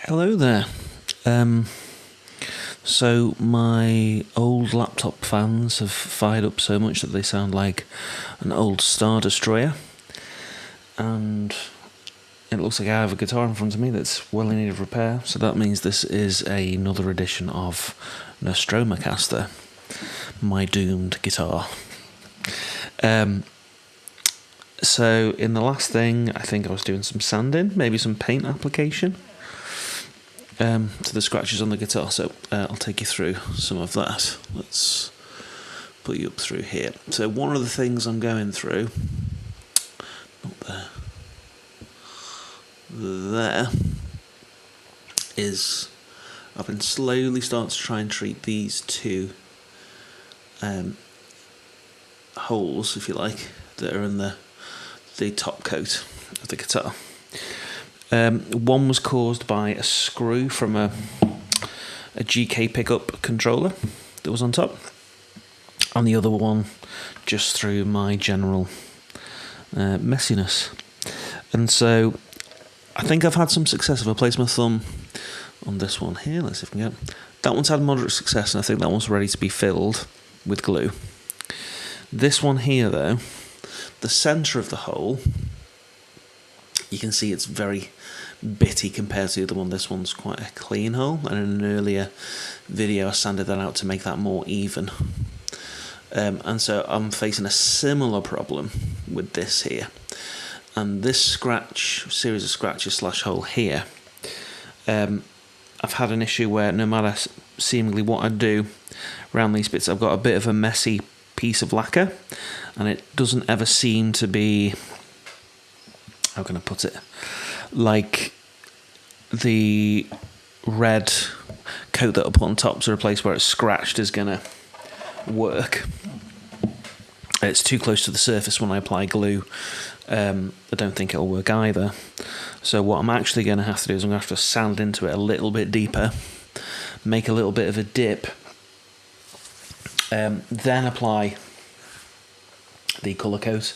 Hello there. So my old laptop fans have fired up so much that they sound like an old Star Destroyer, and it looks like I have a guitar in front of me that's well in need of repair, so that means this is another edition of Nostromocaster, my doomed guitar. So in the last thing, I think I was doing some sanding, maybe some paint application to the scratches on the guitar, so I'll take you through some of that. Let's put you up through here. So one of the things I'm going through, not there, is I've been slowly starting to try and treat these two holes, if you like, that are in the top coat of the guitar. One was caused by a screw from a GK pickup controller that was on top, and the other one just through my general messiness. And so I think I've had some success. If I place my thumb on this one here, let's see if we can get that one's had moderate success, and I think that one's ready to be filled with glue. This one here, though, the centre of the hole, you can see it's very bitty compared to the other one. This one's quite a clean hole, and in an earlier video I sanded that out to make that more even. And so I'm facing a similar problem with this here. And this series of scratches / hole here, I've had an issue where no matter seemingly what I do around these bits, I've got a bit of a messy piece of lacquer, and it doesn't ever seem to be, how can I put it, like the red coat that I put on top to replace where it's scratched is going to work. It's too close to the surface when I apply glue. I don't think it'll work either. So what I'm actually going to have to do is I'm going to have to sand into it a little bit deeper, make a little bit of a dip, then apply the colour coat,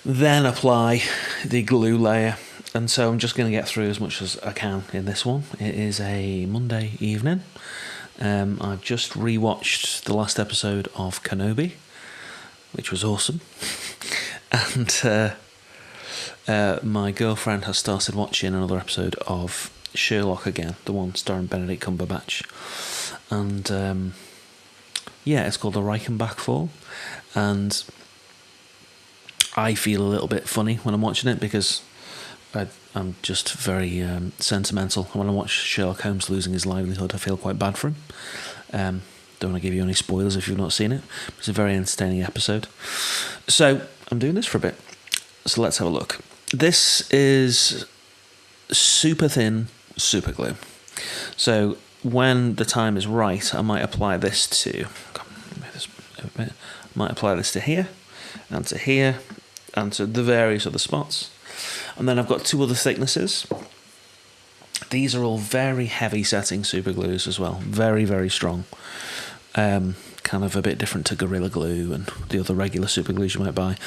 then apply the glue layer. And so I'm just going to get through as much as I can in this one. It is a Monday evening. I've just rewatched the last episode of Kenobi, which was awesome. And my girlfriend has started watching another episode of Sherlock again, the one starring Benedict Cumberbatch. And yeah, it's called The Reichenbach Fall. And I feel a little bit funny when I'm watching it because I'm just very sentimental. When I watch Sherlock Holmes losing his livelihood, I feel quite bad for him. Don't want to give you any spoilers if you've not seen it. It's a very entertaining episode. So I'm doing this for a bit. So let's have a look. This is super thin super glue. So when the time is right, I might apply this to. I might apply this to here, and to here, and to the various other spots. And then I've got two other thicknesses. These are all very heavy setting super glues as well. Very, very strong. Kind of a bit different to Gorilla Glue and the other regular super glues you might buy.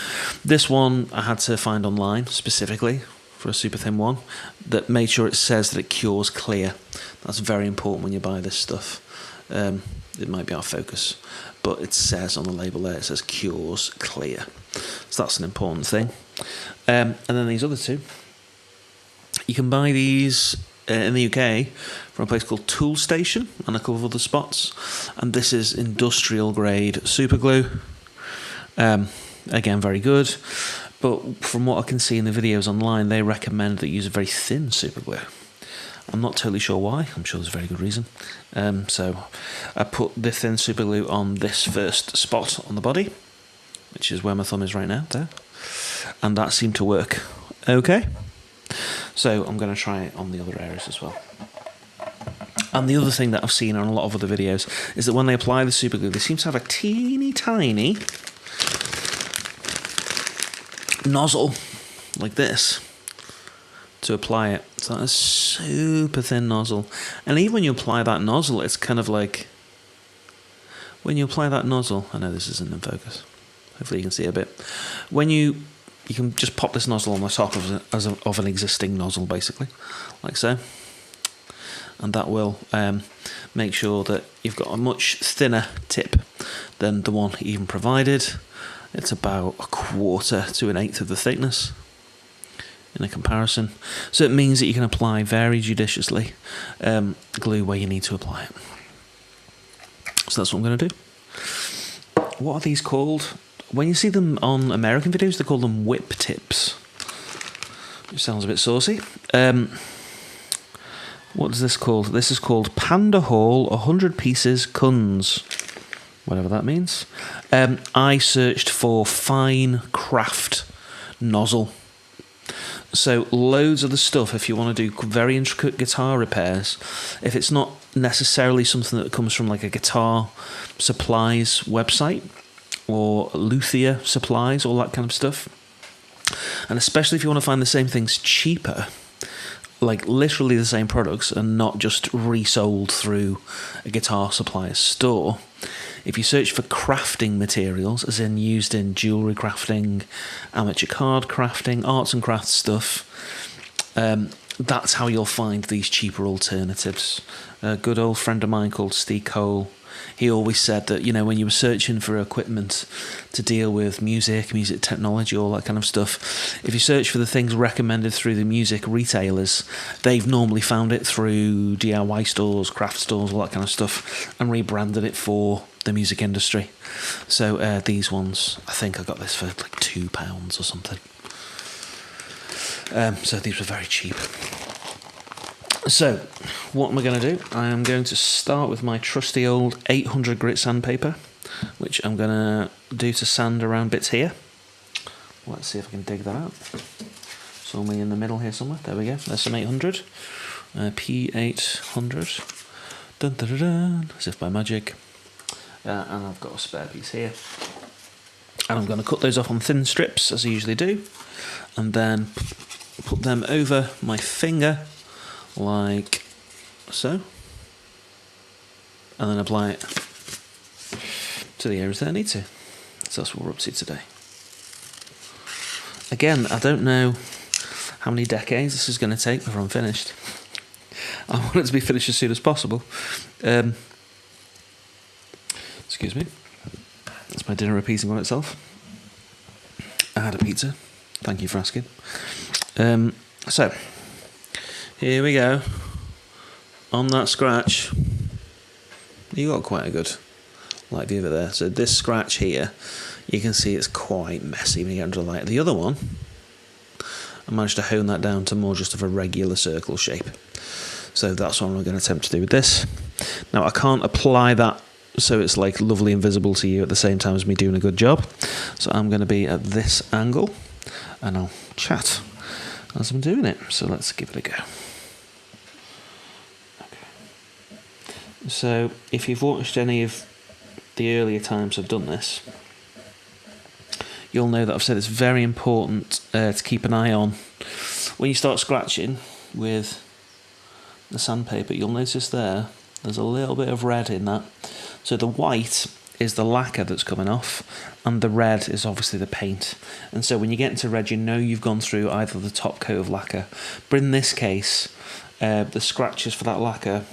This one I had to find online specifically for a super thin one that made sure it says that it cures clear. That's very important when you buy this stuff. It might be out of focus, but it says on the label there, it says cures clear. So that's an important thing. And then these other two, you can buy these in the UK from a place called Tool Station and a couple of other spots. And this is industrial grade super glue. Again, very good. But from what I can see in the videos online, they recommend that you use a very thin super glue. I'm not totally sure why. I'm sure there's a very good reason. So I put the thin super glue on this first spot on the body, which is where my thumb is right now, there. And that seemed to work okay. So I'm going to try it on the other areas as well. And the other thing that I've seen on a lot of other videos is that when they apply the super glue, they seem to have a teeny tiny nozzle like this to apply it. So that's a super thin nozzle. And even when you apply that nozzle, it's kind of like, when you apply that nozzle, I know this isn't in focus, hopefully you can see a bit. When you can just pop this nozzle on the top of an existing nozzle, basically, like so. and that will make sure that you've got a much thinner tip than the one even provided. It's about 1/4 to 1/8 of the thickness in a comparison. So it means that you can apply very judiciously glue where you need to apply it. So that's what I'm going to do. What are these called? When you see them on American videos, they call them whip tips. It sounds a bit saucy. What is this called? This is called Panda Hall 100 Pieces Kunz. Whatever that means. I searched for fine craft nozzle. So loads of the stuff, if you want to do very intricate guitar repairs, if it's not necessarily something that comes from like a guitar supplies website or luthier supplies, all that kind of stuff, and especially if you want to find the same things cheaper, like literally the same products and not just resold through a guitar supplier's store, if you search for crafting materials, as in used in jewellery crafting, amateur card crafting, arts and crafts stuff, that's how you'll find these cheaper alternatives. A good old friend of mine called Steve Cole, he always said that, you know, when you were searching for equipment to deal with music technology, all that kind of stuff, if you search for the things recommended through the music retailers, they've normally found it through DIY stores, craft stores, all that kind of stuff, and rebranded it for the music industry. So these ones, I think I got this for like £2 or something. So these were very cheap. So, what am I going to do? I am going to start with my trusty old 800 grit sandpaper, which I'm going to do to sand around bits here. Let's see if I can dig that out. Somewhere in the middle here somewhere. There we go. There's some 800. P800. Dun, dun, dun, dun, as if by magic. And I've got a spare piece here. And I'm going to cut those off on thin strips, as I usually do. And then put them over my finger, like so, and then apply it to the areas that I need to. So that's what we're up to today. Again, I don't know how many decades this is going to take before I'm finished. I want it to be finished as soon as possible. Excuse me. That's my dinner repeating on itself. I had a pizza. Thank you for asking. So, here we go. On that scratch, you got quite a good light view of it there. So this scratch here, you can see it's quite messy when you get under the light. The other one, I managed to hone that down to more just of a regular circle shape. So that's what I'm going to attempt to do with this. Now I can't apply that so it's like lovely and visible to you at the same time as me doing a good job. So I'm going to be at this angle and I'll chat as I'm doing it. So let's give it a go. Okay. So if you've watched any of the earlier times I've done this, you'll know that I've said it's very important to keep an eye on when you start scratching with the sandpaper. You'll notice there's a little bit of red in that. So the white is the lacquer that's coming off, and the red is obviously the paint. And so when you get into red, you know you've gone through either the top coat of lacquer, but in this case, the scratches for that lacquer,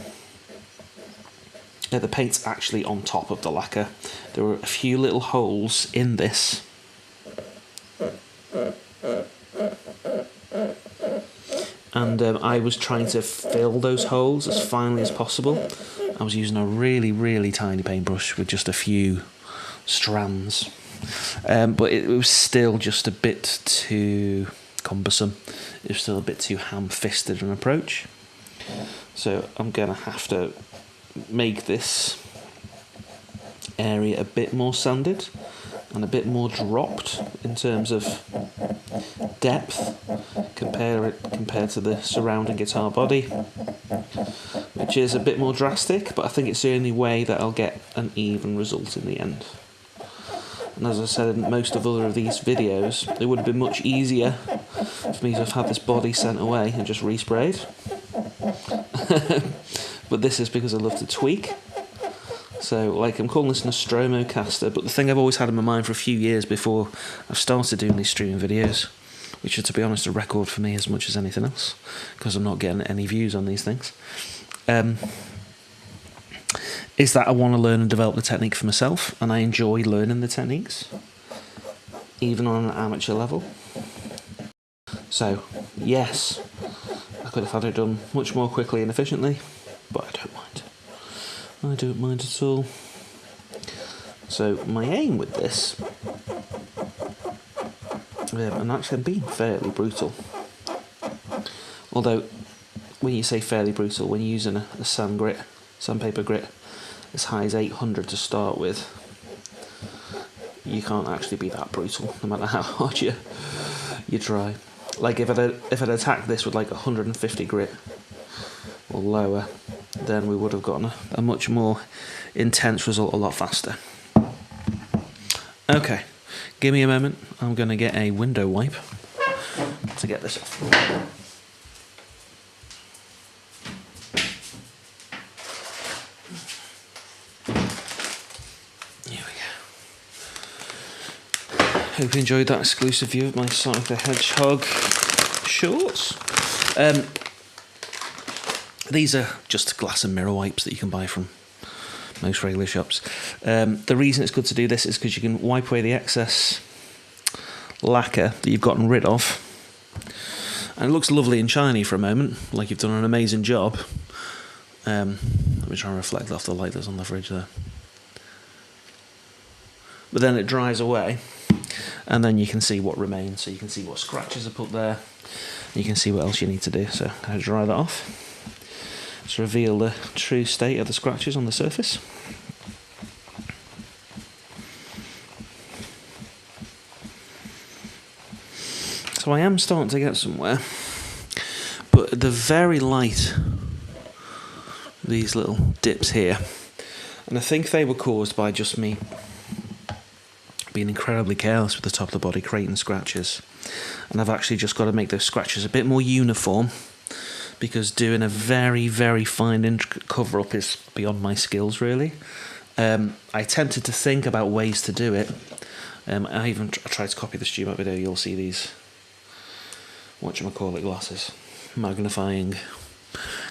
the paint's actually on top of the lacquer. There were a few little holes in this. And I was trying to fill those holes as finely as possible. I was using a really, really tiny paintbrush with just a few strands. But it was still just a bit too cumbersome. It was still a bit too ham-fisted an approach. So I'm going to have to make this area a bit more sanded and a bit more dropped in terms of depth compared to the surrounding guitar body, which is a bit more drastic, but I think it's the only way that I'll get an even result in the end. And as I said in most of other of these videos, it would have been much easier for me to have had this body sent away and just resprayed. But this is because I love to tweak. So, like, I'm calling this Nostromocaster, but the thing I've always had in my mind for a few years before I've started doing these streaming videos, which are, to be honest, a record for me as much as anything else, because I'm not getting any views on these things, is that I want to learn and develop the technique for myself, and I enjoy learning the techniques, even on an amateur level. So, yes, I could have had it done much more quickly and efficiently, but I don't mind. I don't mind at all. So, my aim with this, and actually I'm being fairly brutal, although when you say fairly brutal, when you're using a sandpaper grit as high as 800 to start with, you can't actually be that brutal, no matter how hard you try. Like if I'd attacked this with like 150 grit or lower, then we would have gotten a much more intense result a lot faster. Okay, give me a moment. I'm going to get a window wipe to get this off. Hope you enjoyed that exclusive view of my Sonic the Hedgehog shorts. These are just glass and mirror wipes that you can buy from most regular shops. The reason it's good to do this is because you can wipe away the excess lacquer that you've gotten rid of. And it looks lovely and shiny for a moment, like you've done an amazing job. Let me try and reflect off the light that's on the fridge there. But then it dries away, and then you can see what remains. So you can see what scratches are put there, and you can see what else you need to do. So I'm going to dry that off to reveal the true state of the scratches on the surface. So I am starting to get somewhere, but they're very light, these little dips here, and I think they were caused by just me being incredibly careless with the top of the body, creating scratches. And I've actually just got to make those scratches a bit more uniform, because doing a very, very fine intricate cover-up is beyond my skills, really. I attempted to think about ways to do it. I even tried to copy the Strat video. You'll see these, whatchamacallit, glasses, magnifying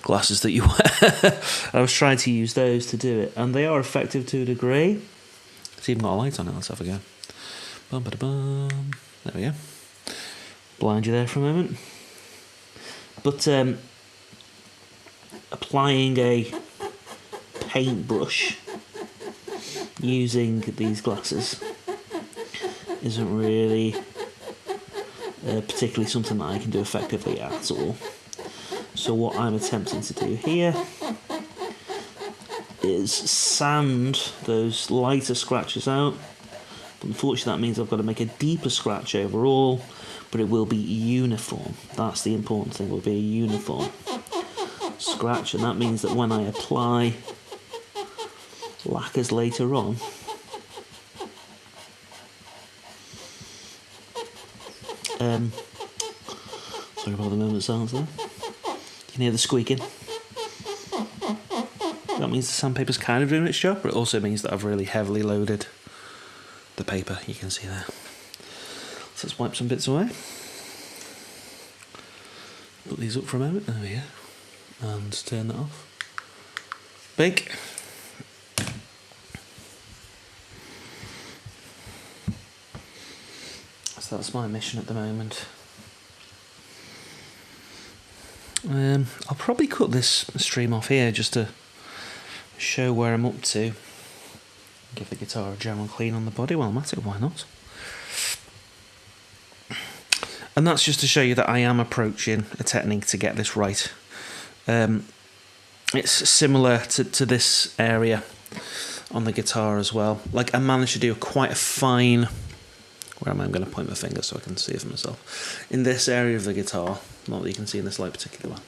glasses that you wear. I was trying to use those to do it, and they are effective to a degree. It's even got a light on it. Let's have a go. Bum, ba, bum. There we go. Blind you there for a moment. But applying a paintbrush using these glasses isn't really particularly something that I can do effectively at all. So what I'm attempting to do here is sand those lighter scratches out. But unfortunately that means I've got to make a deeper scratch overall, but it will be uniform. That's the important thing, it will be a uniform scratch, and that means that when I apply lacquers later on, sorry about the moment silence there. You can hear the squeaking. That means the sandpaper's kind of doing its job, but it also means that I've really heavily loaded the paper, you can see there. So let's wipe some bits away. Put these up for a moment, there we go. And turn that off. Bake. So that's my mission at the moment. I'll probably cut this stream off here just to show where I'm up to. Give the guitar a general clean on the body while I'm at it, why not? And that's just to show you that I am approaching a technique to get this right. It's similar to this area on the guitar as well. Like I managed to do quite a fine... Where am I? I'm going to point my finger so I can see it for myself. In this area of the guitar, not that you can see in this light particular one.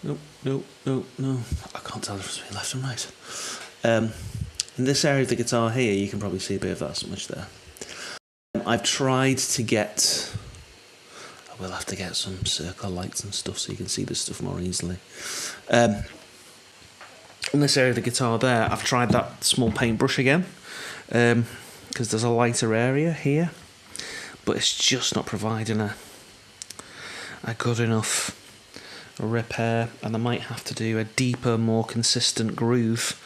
No. I can't tell the difference between left and right. In this area of the guitar here, you can probably see a bit of that smudge there. I've tried to get... I will have to get some circle lights and stuff so you can see this stuff more easily. In this area of the guitar there, I've tried that small paintbrush again. Because there's a lighter area here, but it's just not providing a good enough repair, and I might have to do a deeper, more consistent groove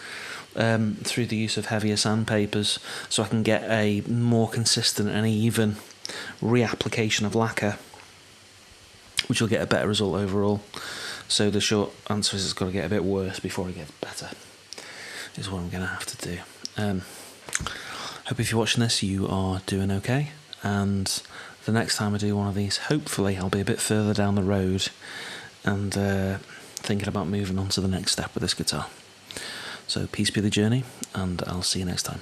through the use of heavier sandpapers, so I can get a more consistent and even reapplication of lacquer, which will get a better result overall. So the short answer is it's got to get a bit worse before it gets better, is what I'm going to have to do. Hope if you're watching this you are doing okay, and the next time I do one of these, hopefully I'll be a bit further down the road and thinking about moving on to the next step with this guitar. So peace be the journey, and I'll see you next time.